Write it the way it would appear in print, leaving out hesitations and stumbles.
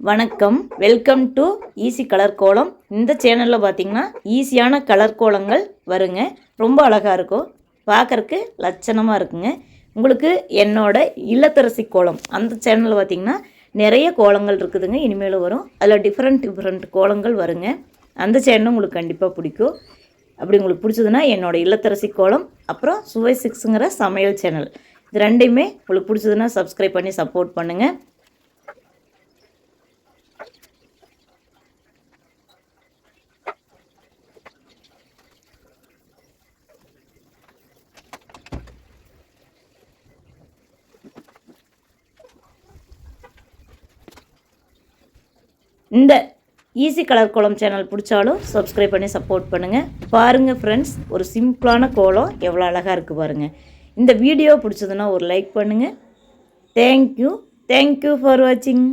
வணக்கம், welcome to easy colour கோலம். இந்த சேனலில் பார்த்தீங்கன்னா ஈஸியான கலர் கோலங்கள் வருங்க. ரொம்ப அழகாக இருக்கும், பார்க்குறக்கு லட்சணமாக இருக்குங்க. உங்களுக்கு என்னோட இல்லத்தரசி கோலம் அந்த சேனலில் பார்த்தீங்கன்னா நிறைய கோலங்கள் இருக்குதுங்க. இனிமேல் வரும், அதில் டிஃப்ரெண்ட் கோலங்கள் வருங்க. அந்த சேனலும் உங்களுக்கு கண்டிப்பாக பிடிக்கும். அப்படி உங்களுக்கு பிடிச்சதுன்னா என்னோடய இல்லத்தரசி கோலம், அப்புறம் சுவை 6ங்கிற சமையல் சேனல், இது ரெண்டையுமே உங்களுக்கு பிடிச்சதுன்னா சப்ஸ்கிரைப் பண்ணி சப்போர்ட் பண்ணுங்கள். இந்த ஈஸி கலர் கோலம் சேனல் பிடிச்சாலும் சப்ஸ்கிரைப் பண்ணி சப்போர்ட் பண்ணுங்கள். பாருங்கள் ஃப்ரெண்ட்ஸ், ஒரு சிம்பிளான கோலம் எவ்வளோ அழகாக இருக்குது பாருங்கள். இந்த வீடியோ பிடிச்சதுன்னா ஒரு லைக் பண்ணுங்கள். தேங்க்யூ ஃபார் வாட்சிங்.